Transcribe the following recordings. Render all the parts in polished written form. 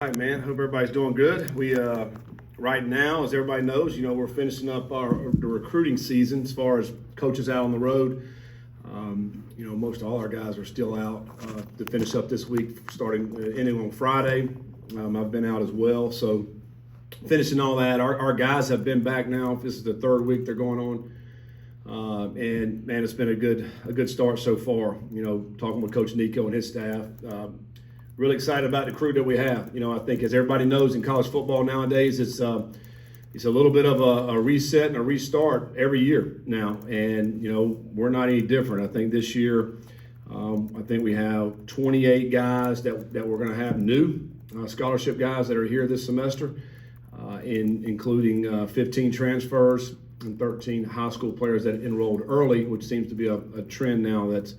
right, man. Hope everybody's doing good. We right now, as everybody knows, we're finishing up the recruiting season as far as coaches out on the road. Most all our guys are still out to finish up this week, ending on Friday. I've been out as well, so finishing all that. Our guys have been back now. This is the third week they're going on, and man, it's been a good start so far. Talking with Coach Nico and his staff. Really excited about the crew that we have. I think as everybody knows in college football nowadays, it's a little bit of a reset and a restart every year now. And, we're not any different. I think this year, I think we have 28 guys that we're going to have new scholarship guys that are here this semester, including 15 transfers and 13 high school players that enrolled early, which seems to be a trend now that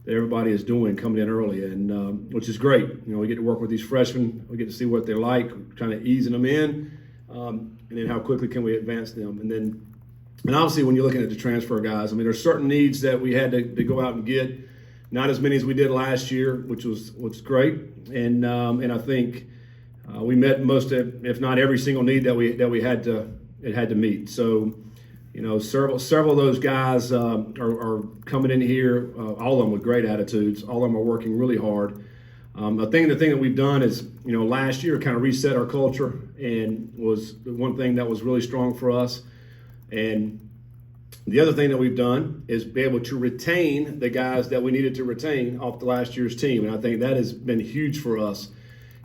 everybody is doing, coming in early, and which is great. We get to work with these freshmen. We get to see what they like, kind of easing them in, and then how quickly can we advance them. And obviously when you're looking at the transfer guys, there's certain needs that we had to go out and get. Not as many as we did last year, which was great. And I think we met most of, if not every single need that we had to meet. So, several of those guys are coming in here, all of them with great attitudes. All of them are working really hard. The thing that we've done is, last year kind of reset our culture, and was the one thing that was really strong for us. And the other thing that we've done is be able to retain the guys that we needed to retain off the last year's team. And I think that has been huge for us.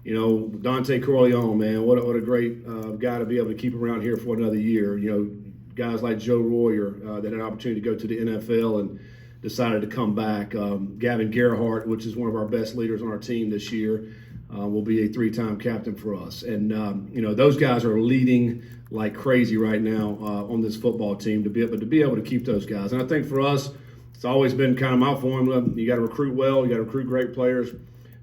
Dante Corleone, man, what a great guy to be able to keep around here for another year. Guys like Joe Royer that had an opportunity to go to the NFL and decided to come back. Gavin Gerhardt, which is one of our best leaders on our team this year, will be a 3-time captain for us. And, those guys are leading like crazy right now on this football team to be able to keep those guys. And I think for us, it's always been kind of my formula. You got to recruit well. You got to recruit great players.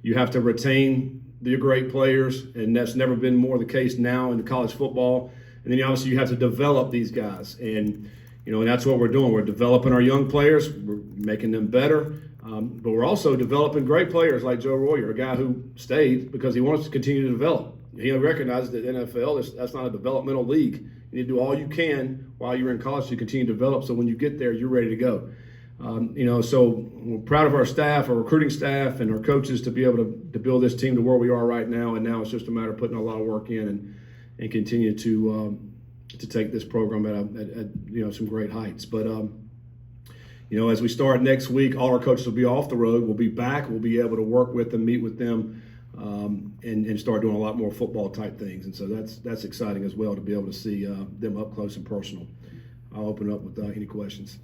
You have to retain the great players, and that's never been more the case now in college football. And then obviously you have to develop these guys. And, and that's what we're doing. We're developing our young players. We're making them better. But we're also developing great players like Joe Royer, a guy who stayed because he wants to continue to develop. He recognizes that NFL, that's not a developmental league. You need to do all you can while you're in college to continue to develop, so when you get there, you're ready to go. So we're proud of our staff, our recruiting staff, and our coaches to be able to build this team to where we are right now. And now it's just a matter of putting a lot of work in and continue to take this program at some great heights. But as we start next week, all our coaches will be off the road. We'll be back. We'll be able to work with them, meet with them, and start doing a lot more football type things. And so that's exciting as well to be able to see them up close and personal. I'll open up with any questions.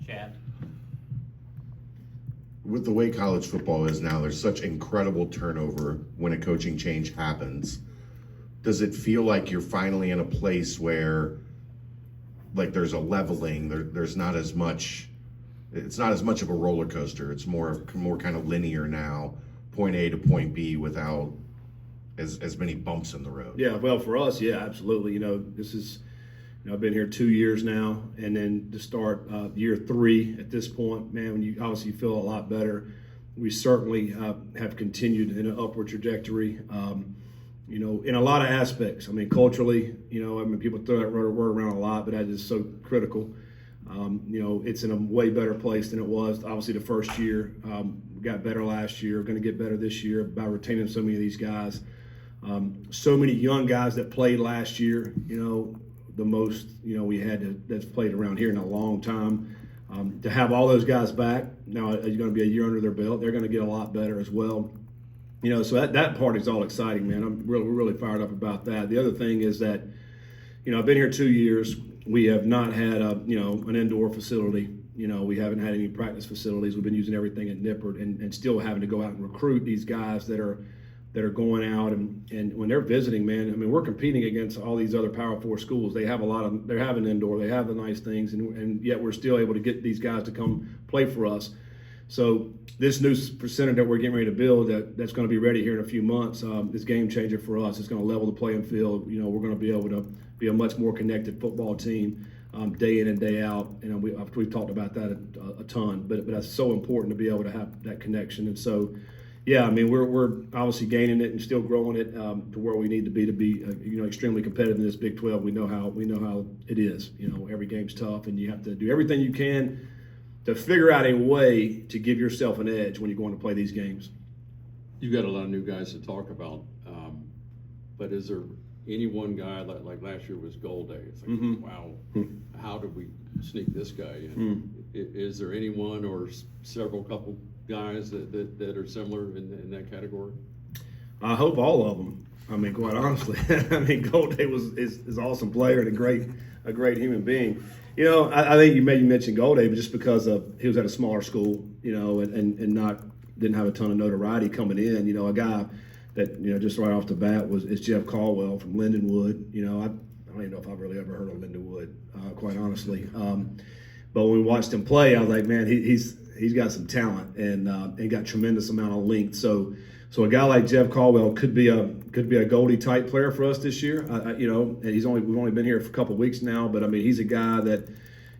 Chad. With the way college football is now, there's such incredible turnover when a coaching change happens. Does it feel like you're finally in a place where, like, there's a leveling? There's not as much. It's not as much of a roller coaster. It's more kind of linear now, point A to point B, without as many bumps in the road. Yeah, well, for us, yeah, absolutely. This is. I've been here 2 years now, and then to start year 3 at this point, man, when you obviously feel a lot better. We certainly have continued in an upward trajectory. In a lot of aspects. culturally, people throw that word around a lot, but that is so critical. It's in a way better place than it was. Obviously, the first year we got better last year. We're going to get better this year by retaining so many of these guys. So many young guys that played last year. The most we had that's played around here in a long time. To have all those guys back now, it's going to be a year under their belt. They're going to get a lot better as well. So that part is all exciting, man. We're really fired up about that. The other thing is that, I've been here 2 years. We have not had an indoor facility. We haven't had any practice facilities. We've been using everything at Nippert and still having to go out and recruit these guys that are going out and when they're visiting, man. We're competing against all these other Power 4 schools. They have they have an indoor. They have the nice things, and yet we're still able to get these guys to come play for us. So this new center that we're getting ready to build, that's going to be ready here in a few months, is game changer for us. It's going to level the playing field. We're going to be able to be a much more connected football team day in and day out. And we've talked about that a ton, but that's so important to be able to have that connection. And so, Yeah, I mean we're obviously gaining it and still growing it to where we need to be extremely competitive in this Big 12. We know how it is. Every game's tough, and you have to do everything you can to figure out a way to give yourself an edge when you're going to play these games. You've got a lot of new guys to talk about, but is there any one guy like last year was Gold Day? It's like, wow, how did we sneak this guy in? Is there anyone or several couple guys that are similar in that category? I hope all of them. I mean, quite honestly, Gold Day is an awesome player and a great human being. I think you mentioned Gold Day just because he was at a smaller school, and didn't have a ton of notoriety coming in. A guy that just right off the bat is Jeff Caldwell from Lindenwood. I don't even know if I've really ever heard of Lindenwood, quite honestly. But when we watched him play, I was like, man, he's got some talent and got tremendous amount of length. So a guy like Jeff Caldwell could be a Goldie type player for us this year. And we've only been here for a couple of weeks now, but I mean he's a guy that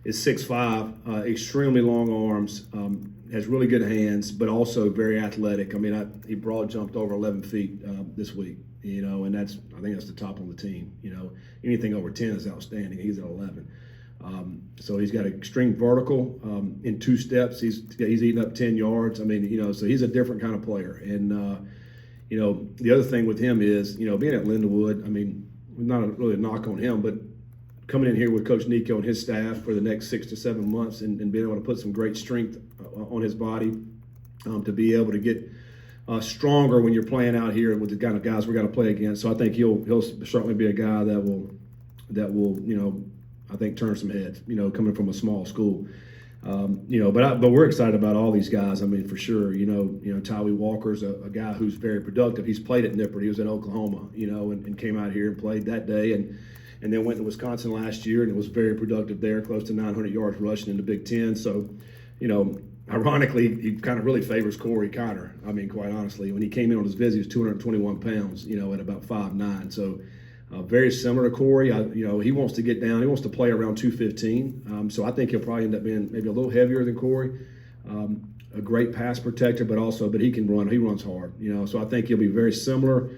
is 6'5", extremely long arms, has really good hands, but also very athletic. I mean he broad jumped over 11 feet this week. And I think that's the top on the team. Anything over 10 is outstanding. He's at 11. So he's got extreme vertical in 2 steps. He's eating up 10 yards. I mean, so he's a different kind of player. And, the other thing with him is, being at Lindenwood, I mean, not really a knock on him, but coming in here with Coach Nico and his staff for the next 6 to 7 months and being able to put some great strength on his body to be able to get stronger when you're playing out here with the kind of guys we're going to play against. So I think he'll certainly be a guy that will I think turn some heads, coming from a small school. But we're excited about all these guys. I mean, for sure, Tyree Walker's a guy who's very productive. He's played at Nippert. He was at Oklahoma, and came out here and played that day and then went to Wisconsin last year and was very productive there, close to 900 yards rushing in the Big Ten. So, ironically, he kind of really favors Corey Connor. I mean, quite honestly, when he came in on his visit, he was 221 pounds, at about 5'9". So, very similar to Corey. He wants to get down. He wants to play around 215. So I think he'll probably end up being maybe a little heavier than Corey. A great pass protector, but he can run. He runs hard. So I think he'll be very similar.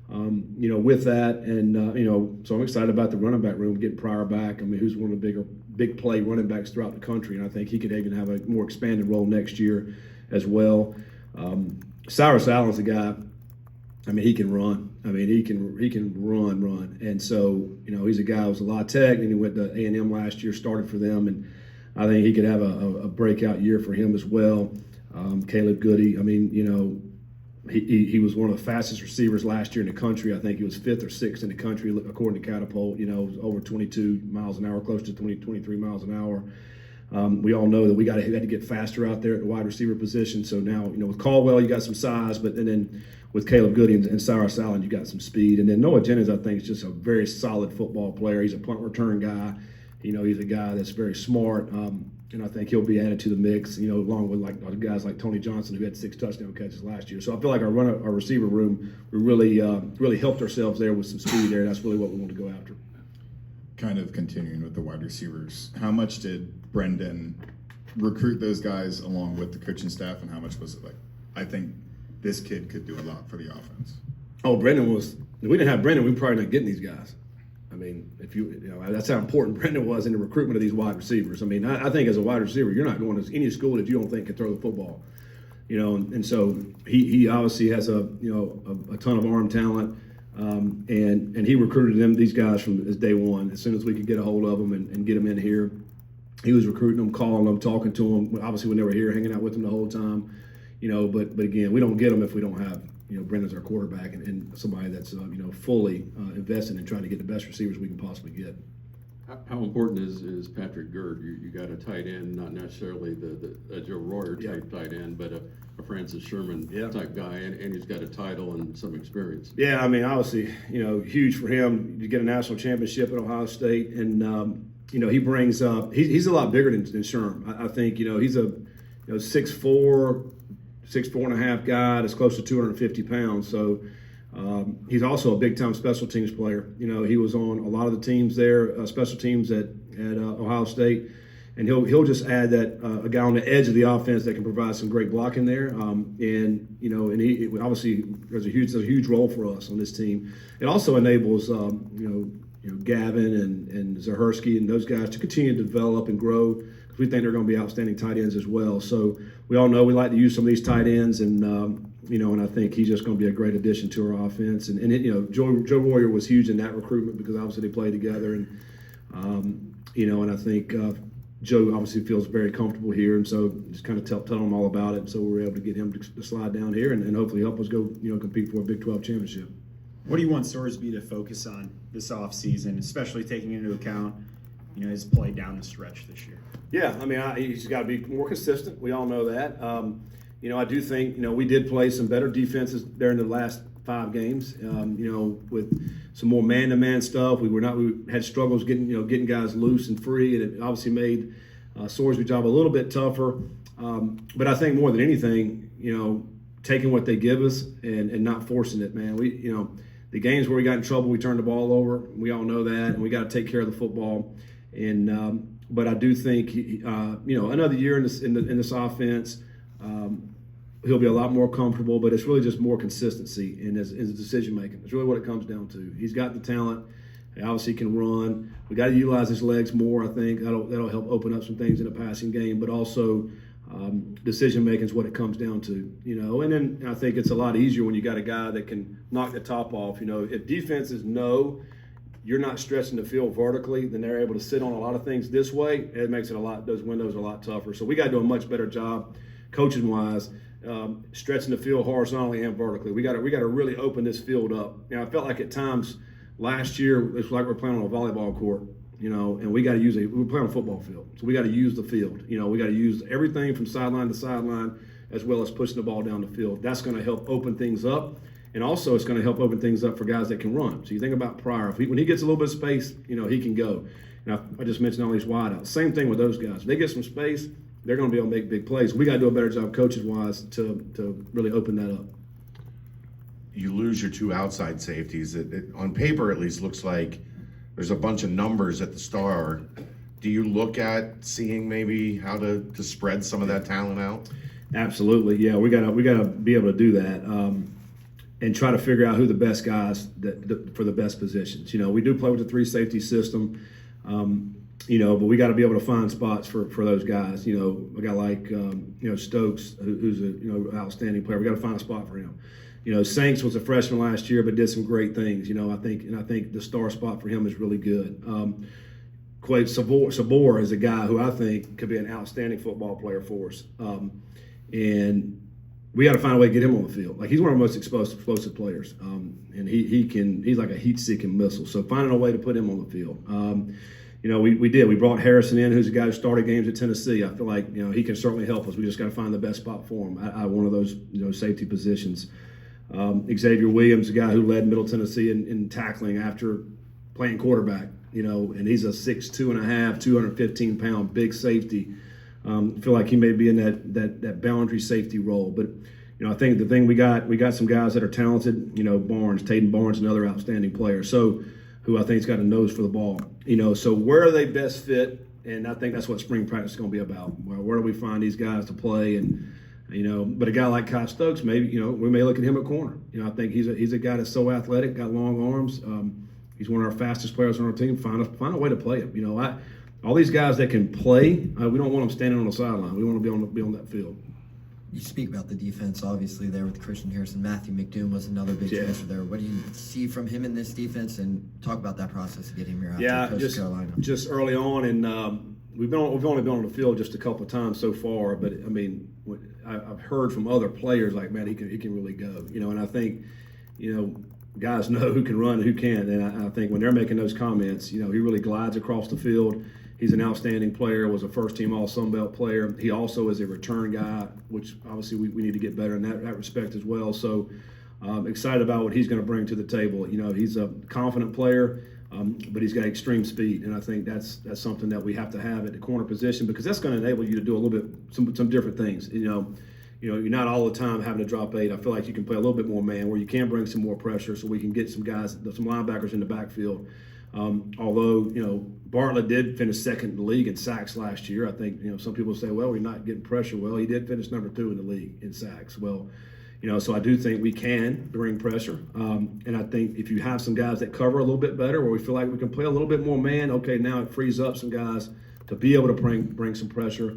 With that, and so I'm excited about the running back room, getting Pryor back. I mean, who's one of the big play running backs throughout the country, and I think he could even have a more expanded role next year as well. Cyrus Allen's a guy. I mean, he can run. I mean, he can run. And so, he's a guy who was a La Tech, and he went to A&M last year, started for them, and I think he could have a breakout year for him as well. Caleb Goody, I mean, he was one of the fastest receivers last year in the country. I think he was 5th or 6th in the country, according to Catapult. Over 22 miles an hour, close to 23 miles an hour. We all know that we had to get faster out there at the wide receiver position. So now, with Caldwell, you got some size, but then with Caleb Goody and Cyrus Allen, you got some speed. And then Noah Jennings, I think, is just a very solid football player. He's a punt return guy. He's a guy that's very smart. And I think he'll be added to the mix, along with guys like Tony Johnson, who had 6 touchdown catches last year. So I feel like our receiver room, we really helped ourselves there with some speed there. And that's really what we want to go after. Kind of continuing with the wide receivers, how much did Brendan recruit those guys along with the coaching staff, and how much was it like, I think this kid could do a lot for the offense? Oh, Brendan if we didn't have Brendan, we'd probably not getting these guys. I mean, that's how important Brendan was in the recruitment of these wide receivers. I mean, I think as a wide receiver, you're not going to any school that you don't think can throw the football. And so he obviously has a ton of arm talent. And he recruited these guys from his day one. As soon as we could get a hold of them and get them in here, he was recruiting them, calling them, talking to them. Obviously, when they were here, hanging out with them the whole time. But again, we don't get them if we don't have Brendan's our quarterback and somebody that's fully invested in trying to get the best receivers we can possibly get. How important is Patrick Gerd? You got a tight end, not necessarily the Joe Royer type tight end, but a Francis Sherman type guy, and he's got a title and some experience. Yeah, I mean, obviously, huge for him to get a national championship at Ohio State, and he brings up. He's a lot bigger than Sherman. I think he's a 6'4", 6'4.5" guy that's close to 250 pounds. So. He's also a big-time special teams player. He was on a lot of the teams there, special teams at Ohio State, and he'll just add that a guy on the edge of the offense that can provide some great blocking there. And he obviously there's a huge role for us on this team. It also enables Gavin and Zahersky and those guys to continue to develop and grow, because we think they're going to be outstanding tight ends as well. So we all know we like to use some of these tight ends, and and I think he's just going to be a great addition to our offense. And Joe Royer was huge in that recruitment, because obviously they played together, and and I think Joe obviously feels very comfortable here, and so just kind of tell him all about it. So we were able to get him to slide down here and hopefully help us go compete for a Big 12 championship. What do you want Sorsby to focus on this offseason, especially taking into account his play down the stretch this year? Yeah, I mean, he's got to be more consistent. We all know that. I do think we did play some better defenses during the last 5 games. With some more man-to-man stuff. We had struggles getting guys loose and free, and it obviously made Sorsby's job a little bit tougher. But I think more than anything, taking what they give us and not forcing it, man. The games where we got in trouble, we turned the ball over. We all know that, and we got to take care of the football. And but I do think another year in this offense, he'll be a lot more comfortable. But it's really just more consistency in his decision making. It's really what it comes down to. He's got the talent. He obviously can run. We got to utilize his legs more. I think that'll help open up some things in the passing game. But also, decision making is what it comes down to, And then I think it's a lot easier when you got a guy that can knock the top off. If defenses know you're not stretching the field vertically, then they're able to sit on a lot of things this way. It makes those windows a lot tougher. So we got to do a much better job, coaching wise, stretching the field horizontally and vertically. We got to really open this field up. Now, I felt like at times last year it's like we're playing on a volleyball court. And we got to we're playing on a football field, so we got to use the field. We got to use everything from sideline to sideline, as well as pushing the ball down the field. That's going to help open things up, and also it's going to help open things up for guys that can run. So you think about Pryor. When he gets a little bit of space, he can go. And I just mentioned all these wideouts. Same thing with those guys. If they get some space, they're going to be able to make big plays. We got to do a better job, coaches-wise, to really open that up. You lose your 2 outside safeties. It on paper, at least, looks like there's a bunch of numbers at the star. Do you look at seeing maybe how to spread some of that talent out? Absolutely, yeah. We gotta be able to do that, and try to figure out who the best guys for the best positions. We do play with the 3 safety system, but we got to be able to find spots for those guys. A guy like Stokes, who's a outstanding player. We got to find a spot for him. Sanks was a freshman last year, but did some great things. I think the star spot for him is really good. Quade Sabor is a guy who I think could be an outstanding football player for us. And we got to find a way to get him on the field. Like, he's one of the most explosive players. And he's like a heat-seeking missile. So finding a way to put him on the field. We brought Harrison in, who's a guy who started games at Tennessee. I feel like, he can certainly help us. We just got to find the best spot for him at one of those, safety positions. Xavier Williams, a guy who led Middle Tennessee in tackling after playing quarterback, and he's a 6'2.5", 215-pound big safety. Feel like he may be in that boundary safety role. But, I think the thing we got some guys that are talented, Taden Barnes, another outstanding player. So, who I think's got a nose for the ball. So where are they best fit? And I think that's what spring practice is going to be about. Where do we find these guys to play? And but a guy like Kai Stokes, maybe we may look at him at corner. I think he's a guy that's so athletic, got long arms. He's one of our fastest players on our team. Find a way to play him. All these guys that can play, we don't want them standing on the sideline. We want to be on that field. You speak about the defense, obviously, there with Christian Harrison. Matthew McDoom was another big transfer there. What do you see from him in this defense? And talk about that process of getting him here after Coastal Carolina. Just early on, and we've only been on the field just a couple of times so far. But I mean, I've heard from other players like, man, he can really go. And I think, guys know who can run and who can't. And I think when they're making those comments, he really glides across the field. He's an outstanding player, was a first-team All-Sun Belt player. He also is a return guy, which obviously we need to get better in that respect as well. So excited about what he's going to bring to the table. He's a confident player, but he's got extreme speed, and I think that's something that we have to have at the corner position, because that's going to enable you to do a little bit some different things. You're not all the time having to drop 8. I feel like you can play a little bit more man, where you can bring some more pressure, so we can get some guys, some linebackers in the backfield. Although, Bartlett did finish second in the league in sacks last year. I think, some people say, well, we're not getting pressure. Well, he did finish number 2 in the league in sacks. Well, so I do think we can bring pressure. And I think if you have some guys that cover a little bit better, where we feel like we can play a little bit more man, okay, now it frees up some guys to be able to bring some pressure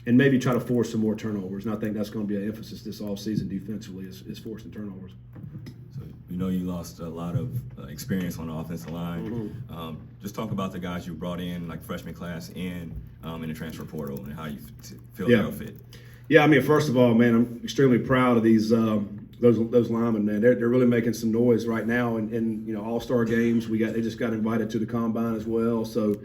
and maybe try to force some more turnovers. And I think that's going to be an emphasis this offseason defensively is forcing turnovers. So, you lost a lot of experience on the offensive line. Just talk about the guys you brought in, like freshman class and in the transfer portal, and how you feel they'll fit. Yeah, I mean, first of all, man, I'm extremely proud of these those linemen, man. They're really making some noise right now in all-star games. They just got invited to the combine as well. So,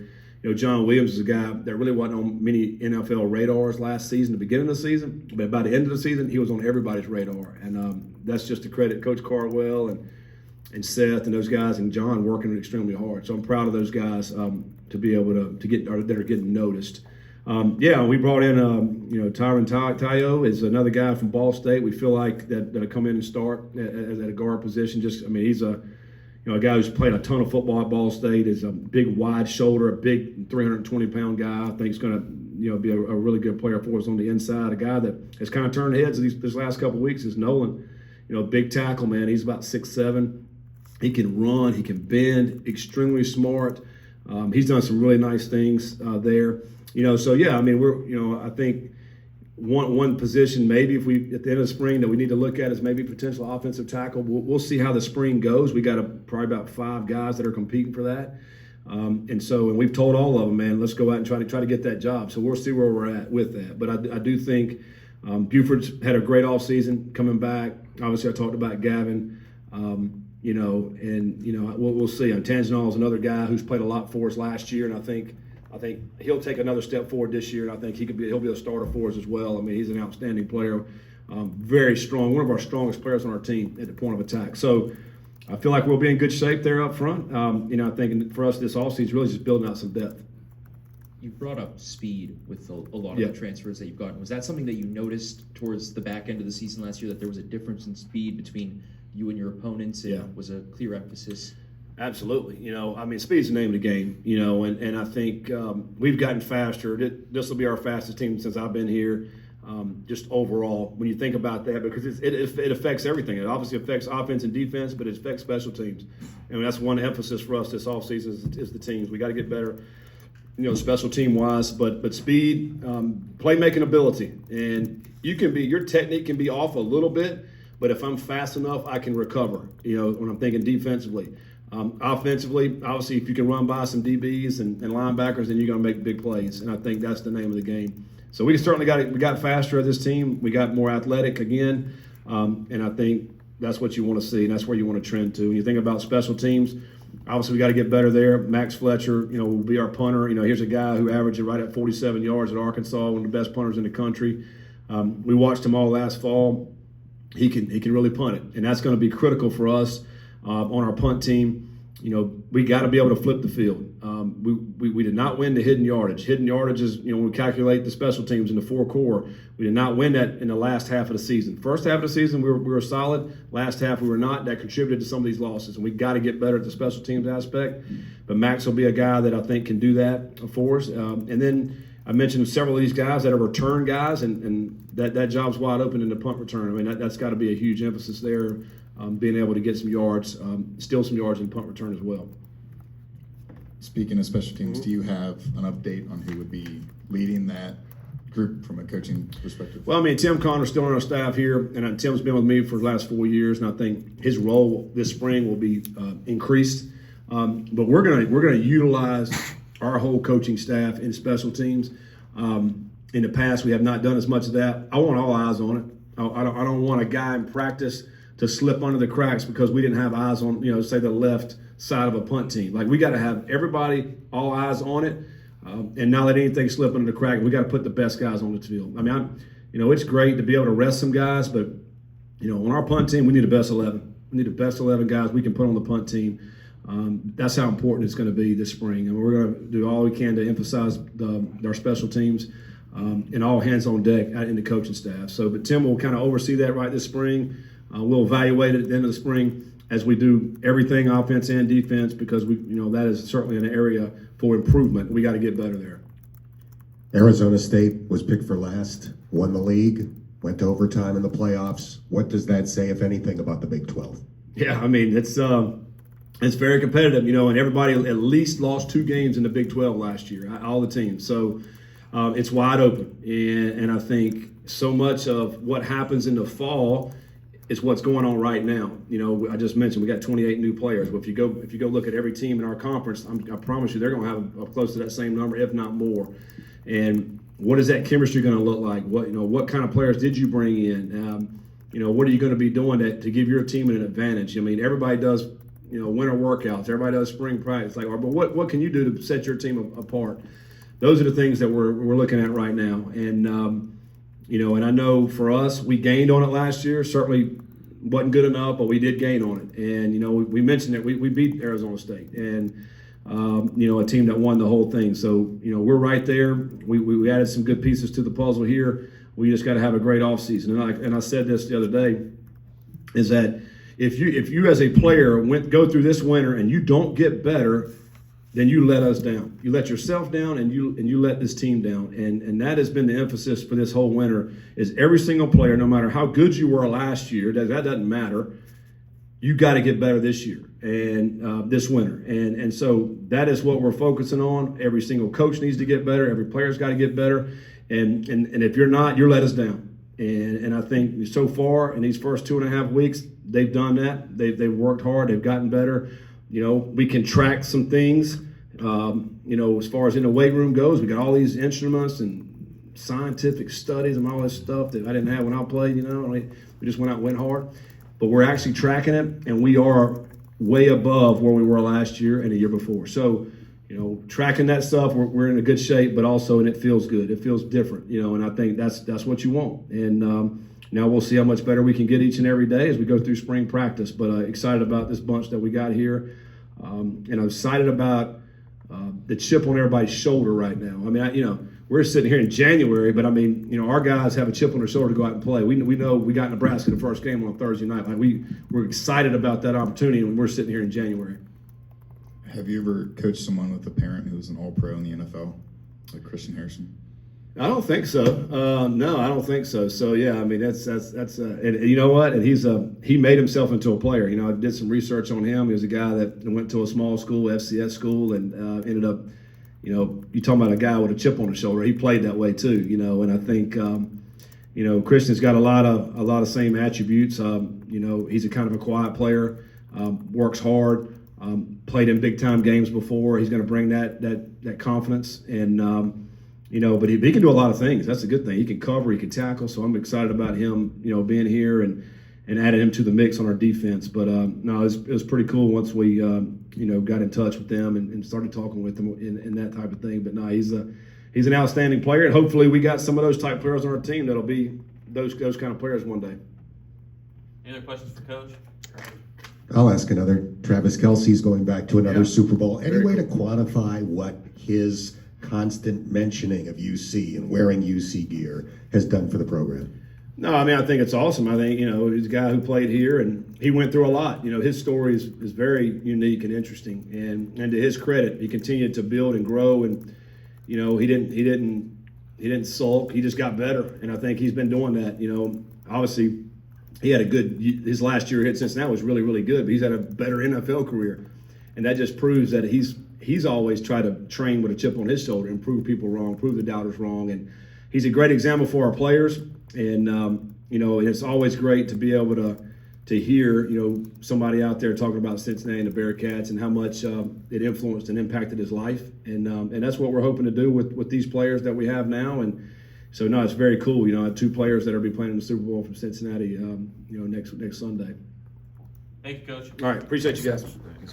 John Williams is a guy that really wasn't on many NFL radars last season, the beginning of the season, but by the end of the season, he was on everybody's radar, and that's just to credit Coach Cardwell and Seth and those guys and John working extremely hard. So I'm proud of those guys to be able to get that are getting noticed. We brought in Tyron Tayo is another guy from Ball State. We feel like that'll come in and start at a guard position. He's a guy who's played a ton of football at Ball State. Is a big, wide shoulder, a big 320-pound guy. I think he's going to be a really good player for us on the inside. A guy that has kind of turned heads this last couple of weeks is Nolan. Big tackle, man. He's about 6'7". He can run. He can bend. Extremely smart. He's done some really nice things there. I think one position maybe if we at the end of the spring that we need to look at is maybe potential offensive tackle. We'll see how the spring goes. We got probably about 5 guys that are competing for that, and we've told all of them, man, let's go out and try to get that job. So we'll see where we're at with that. But I do think Buford's had a great offseason coming back. Obviously, I talked about Gavin. We'll see. Tangenol is another guy who's played a lot for us last year, and I think he'll take another step forward this year, and I think he'll be a starter for us as well. I mean, he's an outstanding player, very strong, one of our strongest players on our team at the point of attack. So I feel like we'll be in good shape there up front. I think for us this offseason is really just building out some depth. You brought up speed with a lot of the transfers that you've gotten. Was that something that you noticed towards the back end of the season last year, that there was a difference in speed between you and your opponents, and was a clear emphasis? Absolutely. Speed's the name of the game, and I think we've gotten faster. This will be our fastest team since I've been here, just overall, when you think about that, because it affects everything. It obviously affects offense and defense, but it affects special teams. And that's one emphasis for us this offseason is the teams. We got to get better, special team-wise, but speed, playmaking ability. And your technique can be off a little bit, but if I'm fast enough, I can recover, when I'm thinking defensively. Offensively, obviously, if you can run by some DBs and linebackers, then you're going to make big plays, and I think that's the name of the game. So we certainly got faster at this team. We got more athletic again, and I think that's what you want to see, and that's where you want to trend to. When you think about special teams, obviously we got to get better there. Max Fletcher, will be our punter. Here's a guy who averaged right at 47 yards at Arkansas, one of the best punters in the country. We watched him all last fall. He can really punt it, and that's going to be critical for us. On our punt team, we got to be able to flip the field. We did not win the hidden yardage. Hidden yardage is, when we calculate the special teams in the 4 core, we did not win that in the last half of the season. First half of the season, we were solid. Last half, we were not. That contributed to some of these losses, and we got to get better at the special teams aspect. But Max will be a guy that I think can do that for us. And then I mentioned several of these guys that are return guys, and that job's wide open in the punt return. That's got to be a huge emphasis there. Being able to get some yards, steal some yards in punt return as well. Speaking of special teams, do you have an update on who would be leading that group from a coaching perspective? Well, Tim Connor's still on our staff here, and Tim's been with me for the last 4 years, and I think his role this spring will be increased. But we're gonna utilize our whole coaching staff in special teams. In the past, we have not done as much of that. I want all eyes on it. I don't want a guy in practice to slip under the cracks because we didn't have eyes on, say the left side of a punt team. Like, we got to have everybody, all eyes on it, and not let anything slip under the crack. We got to put the best guys on the field. It's great to be able to rest some guys, but, on our punt team, we need the best 11. We need the best 11 guys we can put on the punt team. That's how important it's going to be this spring. And we're going to do all we can to emphasize our special teams and all hands on deck in the coaching staff. But Tim will kind of oversee that right this spring. We'll evaluate it at the end of the spring as we do everything offense and defense, because that is certainly an area for improvement. We got to get better there. Arizona State was picked for last, won the league, went to overtime in the playoffs. What does that say, if anything, about the Big 12? Yeah, I mean, it's very competitive, and everybody at least lost 2 games in the Big 12 last year, all the teams. So it's wide open, and I think so much of what happens in the fall is what's going on right now. I just mentioned we got 28 new players. But if you go look at every team in our conference, I promise you they're going to have close to that same number, if not more. And what is that chemistry going to look like? What kind of players did you bring in? What are you going to be doing to give your team an advantage? I mean, everybody does, winter workouts. Everybody does spring practice. But what can you do to set your team apart? Those are the things that we're looking at right now. And and I know for us, we gained on it last year. Certainly wasn't good enough, but we did gain on it. And we mentioned that we beat Arizona State, and a team that won the whole thing. So we're right there. We added some good pieces to the puzzle here. We just got to have a great offseason. And I said this the other day, is that if you as a player go through this winter and you don't get better, then you let us down. You let yourself down, and you let this team down. And that has been the emphasis for this whole winter, is every single player, no matter how good you were last year, that doesn't matter. You got to get better this year and this winter. And so that is what we're focusing on. Every single coach needs to get better. Every player's got to get better. And if you're not, you're let us down. And I think so far in these first 2.5 weeks, they've done that. They've worked hard. They've gotten better. We can track some things. As far as in the weight room goes, we got all these instruments and scientific studies and all this stuff that I didn't have when I played. We just went out and went hard. But we're actually tracking it, and we are way above where we were last year and the year before. So, tracking that stuff, we're in a good shape, but also, and it feels good. It feels different, and I think that's what you want. And now we'll see how much better we can get each and every day as we go through spring practice. But excited about this bunch that we got here. And I'm excited about the chip on everybody's shoulder right now. I mean, we're sitting here in January, but I mean, our guys have a chip on their shoulder to go out and play. We know we got Nebraska the first game on Thursday night. We're excited about that opportunity when we're sitting here in January. Have you ever coached someone with a parent who was an All-Pro in the NFL, like Christian Harrison? I don't think so. No, I don't think so. So yeah, I mean that's and you know what? And he made himself into a player. I did some research on him. He was a guy that went to a small school, FCS school, and ended up. You talking about a guy with a chip on his shoulder. He played that way too. And I think Christian's got a lot of same attributes. He's a kind of a quiet player, works hard, played in big time games before. He's going to bring that confidence and. But he can do a lot of things. That's a good thing. He can cover, he can tackle. So I'm excited about him, being here and adding him to the mix on our defense. But no, it was pretty cool once we, got in touch with them and started talking with them and that type of thing. But no, he's an outstanding player, and hopefully we got some of those type players on our team that'll be those kind of players one day. Any other questions for Coach? I'll ask another. Travis Kelce's going back to another Super Bowl. Any Very way cool. to quantify what his constant mentioning of UC and wearing UC gear has done for the program? No, I mean, I think it's awesome. I think, he's a guy who played here and he went through a lot. His story is very unique and interesting. And to his credit, he continued to build and grow. And, he didn't sulk. He just got better. And I think he's been doing that. Obviously he had his last year at Cincinnati was really, really good, but he's had a better NFL career. And that just proves that he's always tried to train with a chip on his shoulder and prove people wrong, prove the doubters wrong. And he's a great example for our players. And, and it's always great to be able to hear, somebody out there talking about Cincinnati and the Bearcats and how much it influenced and impacted his life. And that's what we're hoping to do with these players that we have now. And so, no, it's very cool. I have 2 players that will be playing in the Super Bowl from Cincinnati, next Sunday. Thank you, Coach. All right. Appreciate you guys.